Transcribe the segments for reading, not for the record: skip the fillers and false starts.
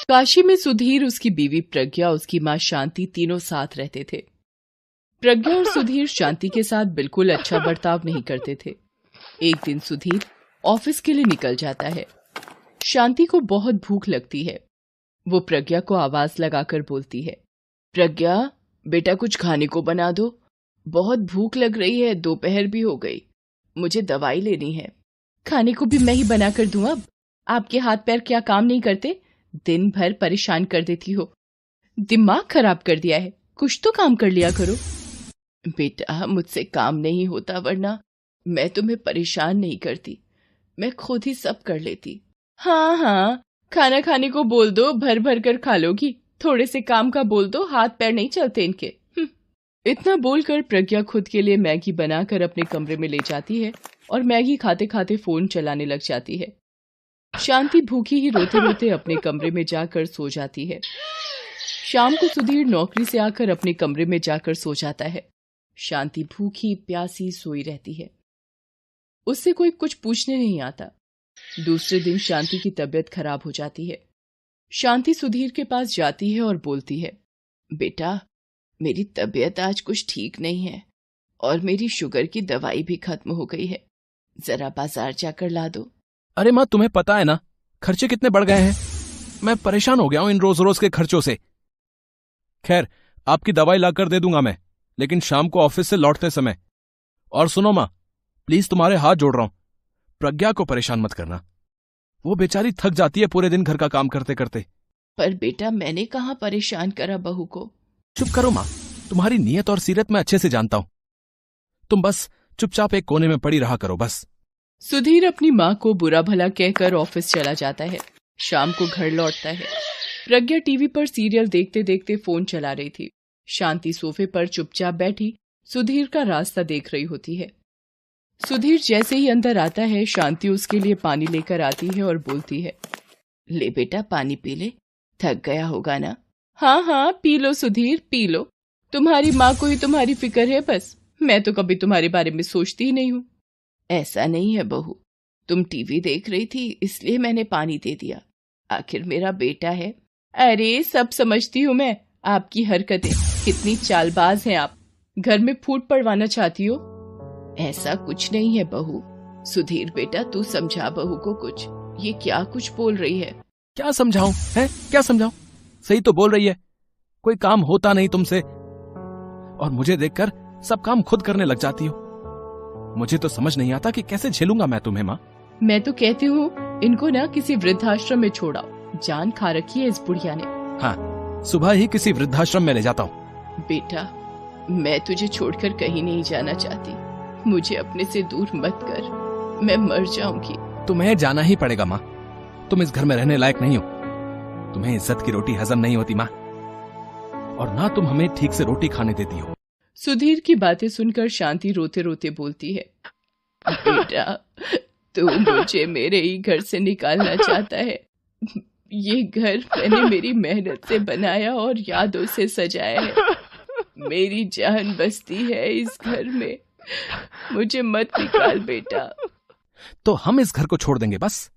काशी में सुधीर, उसकी बीवी प्रज्ञा, उसकी माँ शांति तीनों साथ रहते थे। प्रज्ञा और सुधीर शांति के साथ बिल्कुल अच्छा बर्ताव नहीं करते थे। एक दिन सुधीर ऑफिस के लिए निकल जाता है। शांति को बहुत भूख लगती है। वो प्रज्ञा को आवाज लगाकर बोलती है, प्रज्ञा बेटा कुछ खाने को बना दो, बहुत भूख लग रही है, दोपहर भी हो गई, मुझे दवाई लेनी है। खाने को भी मैं ही बना कर दूं? अब आपके हाथ पैर क्या काम नहीं करते? दिन भर परेशान कर देती हो, दिमाग खराब कर दिया है, कुछ तो काम कर लिया करो। बेटा मुझसे काम नहीं होता, वरना मैं तुम्हें परेशान नहीं करती, मैं खुद ही सब कर लेती। हाँ हाँ, खाना खाने को बोल दो, भर भर कर खा लोगी, थोड़े से काम का बोल दो, हाथ पैर नहीं चलते इनके। इतना बोलकर प्रज्ञा खुद के लिए मैगी बनाकर अपने कमरे में ले जाती है और मैगी खाते खाते फोन चलाने लग जाती है। शांति भूखी ही रोते रोते अपने कमरे में जाकर सो जाती है। शाम को सुधीर नौकरी से आकर अपने कमरे में जाकर सो जाता है। शांति भूखी प्यासी सोई रहती है। उससे कोई कुछ पूछने नहीं आता। दूसरे दिन शांति की तबीयत खराब हो जाती है। शांति सुधीर के पास जाती है और बोलती है, बेटा मेरी तबीयत आज कुछ ठीक नहीं है और मेरी शुगर की दवाई भी खत्म हो गई है, जरा बाजार जाकर ला दो। अरे माँ, तुम्हें पता है ना खर्चे कितने बढ़ गए हैं, मैं परेशान हो गया हूं इन रोज रोज के खर्चों से। खैर आपकी दवाई लाकर दे दूंगा मैं, लेकिन शाम को ऑफिस से लौटते समय। और सुनो माँ, प्लीज तुम्हारे हाथ जोड़ रहा हूं, प्रज्ञा को परेशान मत करना, वो बेचारी थक जाती है पूरे दिन घर का काम करते करते। पर बेटा मैंने कहाँ परेशान करा बहू को। चुप करो माँ, तुम्हारी नीयत और सीरत मैं अच्छे से जानता हूं, तुम बस चुपचाप एक कोने में पड़ी रहा करो बस। सुधीर अपनी माँ को बुरा भला कहकर ऑफिस चला जाता है। शाम को घर लौटता है। प्रज्ञा टीवी पर सीरियल देखते देखते फोन चला रही थी। शांति सोफे पर चुपचाप बैठी सुधीर का रास्ता देख रही होती है। सुधीर जैसे ही अंदर आता है, शांति उसके लिए पानी लेकर आती है और बोलती है, ले बेटा पानी पी ले, थक गया होगा ना। हाँ हाँ P low Sudhir P low, तुम्हारी माँ को ही तुम्हारी फिक्र है बस, मैं तो कभी तुम्हारे बारे में सोचती ही नहीं हूँ। ऐसा नहीं है बहू, तुम टीवी देख रही थी इसलिए मैंने पानी दे दिया, आखिर मेरा बेटा है। अरे सब समझती हूँ मैं, आपकी हरकतें कितनी चालबाज हैं आप, घर में फूट पड़वाना चाहती हो। ऐसा कुछ नहीं है बहू। सुधीर बेटा तू समझा बहू को कुछ, ये क्या कुछ बोल रही है। क्या समझाऊं है, क्या समझाऊं, सही तो बोल रही है, कोई काम होता नहीं तुमसे और मुझे देखकर सब काम खुद करने लग जाती हो। मुझे तो समझ नहीं आता कि कैसे झेलूंगा मैं तुम्हें माँ। मैं तो कहती हूँ इनको ना किसी वृद्धाश्रम में छोड़ाओ, जान खा रखी है इस बुढ़िया ने। हाँ सुबह ही किसी वृद्धाश्रम में ले जाता हूँ। बेटा मैं तुझे छोड़कर कहीं नहीं जाना चाहती, मुझे अपने से दूर मत कर, मैं मर जाऊंगी। तुम्हें जाना ही पड़ेगा माँ, तुम इस घर में रहने लायक नहीं हो, तुम्हें इज्जत की रोटी हजम नहीं होती माँ, और ना तुम हमें ठीक से रोटी खाने देती हो। सुधीर की बातें सुनकर शांति रोते रोते बोलती है, बेटा तू मुझे मेरे ही घर से निकालना चाहता है, ये घर मैंने मेरी मेहनत से बनाया और यादों से सजाया है, मेरी जान बसती है इस घर में, मुझे मत निकाल बेटा। तो हम इस घर को छोड़ देंगे बस,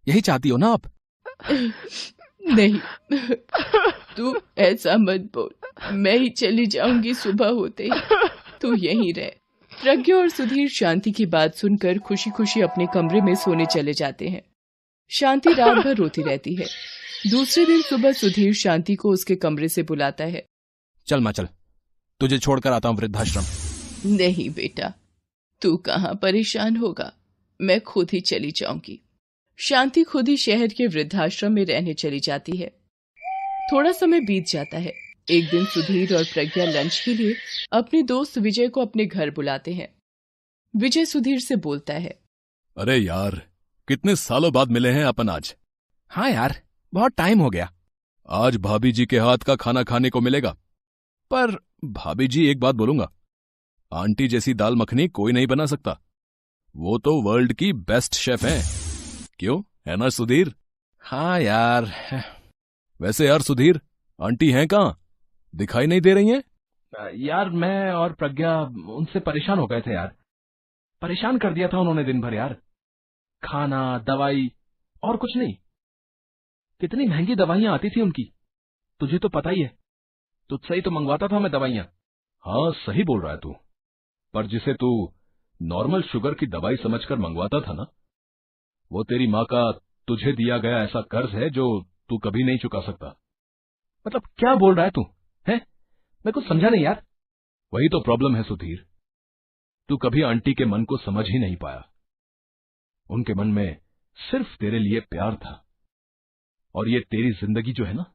यही चाहती हो ना आप? नहीं तू ऐसा मत बोल, मैं ही चली जाऊंगी सुबह होते ही, तू यहीं रह। प्रज्ञा और सुधीर शांति की बात सुनकर खुशी खुशी अपने कमरे में सोने चले जाते हैं। शांति रात भर रोती रहती है। दूसरे दिन सुबह सुधीर शांति को उसके कमरे से बुलाता है। चल माँ चल, तुझे छोड़कर आता हूँ वृद्धाश्रम। नहीं बेटा, तू कहाँ परेशान होगा, मैं खुद ही चली जाऊंगी। शांति खुद ही शहर के वृद्धाश्रम में रहने चली जाती है। थोड़ा समय बीत जाता है। एक दिन सुधीर और प्रज्ञा लंच के लिए अपने दोस्त विजय को अपने घर बुलाते हैं। विजय सुधीर से बोलता है, अरे यार कितने सालों बाद मिले हैं अपन आज। हाँ यार बहुत टाइम हो गया। आज भाभी जी के हाथ का खाना खाने को मिलेगा, पर भाभी जी एक बात बोलूंगा, आंटी जैसी दाल मखनी कोई नहीं बना सकता, वो तो वर्ल्ड की बेस्ट शेफ हैं। क्यों है ना सुधीर? हाँ यार। वैसे यार सुधीर, आंटी हैं कहाँ, दिखाई नहीं दे रही हैं? यार मैं और प्रज्ञा उनसे परेशान हो गए थे यार, परेशान कर दिया था उन्होंने दिन भर यार, खाना दवाई और कुछ नहीं। कितनी महंगी दवाइयां आती थी उनकी, तुझे तो पता ही है। तुझसे ही तो मंगवाता था मैं दवाइयां। हाँ सही बोल रहा है तू, पर जिसे तू नॉर्मल शुगर की दवाई समझकर मंगवाता था ना, वो तेरी माँ का तुझे दिया गया ऐसा कर्ज है जो तू कभी नहीं चुका सकता। मतलब क्या बोल रहा है तू? है मैं कुछ समझा नहीं यार। वही तो प्रॉब्लम है सुधीर, तू कभी आंटी के मन को समझ ही नहीं पाया। उनके मन में सिर्फ तेरे लिए प्यार था, और ये तेरी जिंदगी जो है ना,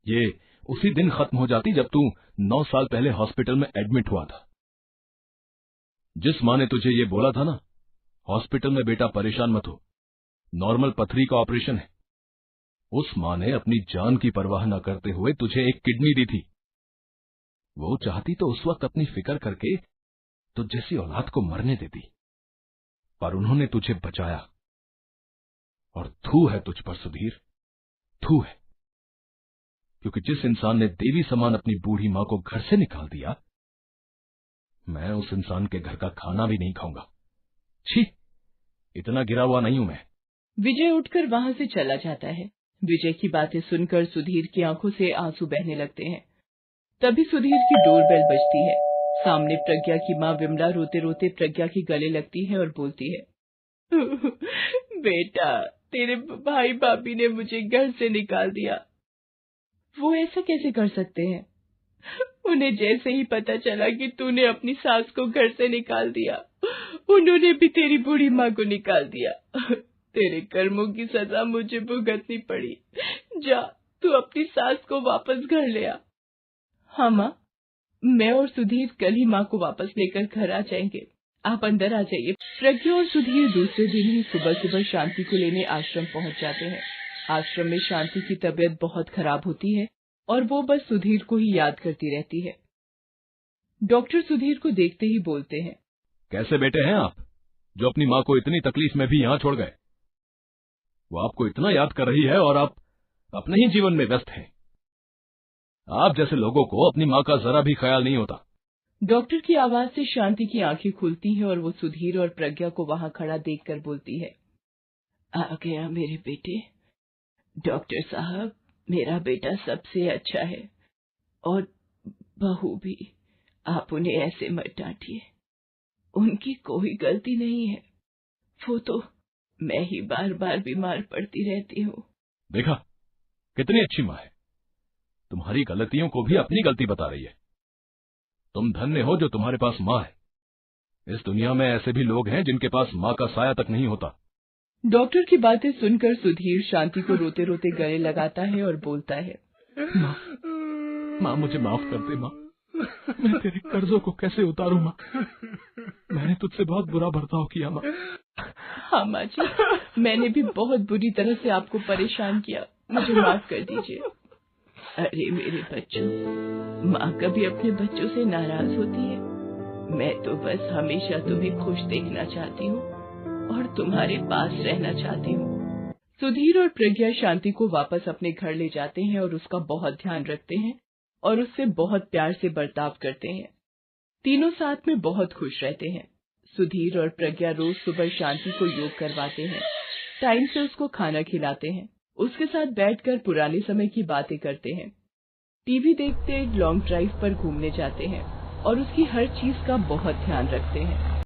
ये उसी दिन खत्म हो जाती जब तू 9 साल पहले हॉस्पिटल में एडमिट हुआ था। जिस माँ ने तुझे ये बोला था ना, हॉस्पिटल में बेटा परेशान मत हो, नॉर्मल पथरी का ऑपरेशन है, उस माँ ने अपनी जान की परवाह न करते हुए तुझे एक किडनी दी थी। वो चाहती तो उस वक्त अपनी फिक्र करके तुझ जैसी औलाद को मरने देती, पर उन्होंने तुझे बचाया। और थू है तुझ पर सुधीर, थू है, क्योंकि जिस इंसान ने देवी समान अपनी बूढ़ी मां को घर से निकाल दिया, मैं उस इंसान के घर का खाना भी नहीं खाऊंगा। छी, इतना गिरा हुआ नहीं हूं मैं। विजय उठकर वहां से चला जाता है। विजय की बातें सुनकर सुधीर की आंखों से आंसू बहने लगते हैं। तभी सुधीर की डोरबेल बजती है। सामने प्रज्ञा की माँ विमला रोते रोते प्रज्ञा के गले लगती है और बोलती है, बेटा, तेरे भाई भाभी ने मुझे घर से निकाल दिया। वो ऐसा कैसे कर सकते हैं? उन्हें जैसे ही पता चला कि तूने अपनी सास को घर से निकाल दिया, उन्होंने भी तेरी बूढ़ी माँ को निकाल दिया। तेरे कर्मों की सजा मुझे भुगतनी पड़ी। जा, तू अपनी सास को वापस घर ले आ। हाँ माँ, मैं और सुधीर कल ही माँ को वापस लेकर घर आ जाएंगे। आप अंदर आ जाइए। प्रज्ञा और सुधीर दूसरे दिन ही सुबह सुबह शांति को लेने आश्रम पहुँच जाते हैं। आश्रम में शांति की तबीयत बहुत खराब होती है और वो बस सुधीर को ही याद करती रहती है। डॉक्टर सुधीर को देखते ही बोलते हैं, कैसे बेटे हैं आप, जो अपनी माँ को इतनी तकलीफ में भी यहाँ छोड़ गए? वो आपको इतना याद कर रही है और आप अपने ही जीवन में व्यस्त हैं। आप जैसे लोगों को अपनी माँ का जरा भी ख्याल नहीं होता। डॉक्टर की आवाज से शांति की आंखें खुलती हैं और वो सुधीर और प्रज्ञा को वहां खड़ा देखकर बोलती है, आ गया मेरे बेटे। डॉक्टर साहब, मेरा बेटा सबसे अच्छा है, और बहू भी। आप उन्हें ऐसे मत डांटिए, उनकी कोई गलती नहीं है। वो तो मैं ही बार बार बीमार पड़ती रहती हूँ। देखा, कितनी अच्छी माँ है, तुम्हारी गलतियों को भी अपनी गलती बता रही है। तुम धन्य हो जो तुम्हारे पास माँ है। इस दुनिया में ऐसे भी लोग हैं जिनके पास माँ का साया तक नहीं होता। डॉक्टर की बातें सुनकर सुधीर शांति को रोते रोते गले लगाता है और बोलता है, माँ मुझे माफ कर दे माँ, मैं तेरे कर्जों को कैसे उतारूं माँ, मैंने तुझसे बहुत बुरा बर्ताव किया माँ। हाँ माँ जी, मैंने भी बहुत बुरी तरह से आपको परेशान किया, मुझे माफ कर दीजिए। अरे मेरे बच्चों, माँ कभी अपने बच्चों से नाराज होती है? मैं तो बस हमेशा तुम्हें खुश देखना चाहती हूँ और तुम्हारे पास रहना चाहती हूँ। सुधीर और प्रज्ञा शांति को वापस अपने घर ले जाते हैं और उसका बहुत ध्यान रखते हैं और उससे बहुत प्यार से बर्ताव करते हैं। तीनों साथ में बहुत खुश रहते हैं। सुधीर और प्रज्ञा रोज सुबह शांति को योग करवाते हैं, टाइम से उसको खाना खिलाते हैं, उसके साथ बैठकर पुराने समय की बातें करते हैं, टीवी देखते, लॉन्ग ड्राइव पर घूमने जाते हैं और उसकी हर चीज का बहुत ध्यान रखते हैं।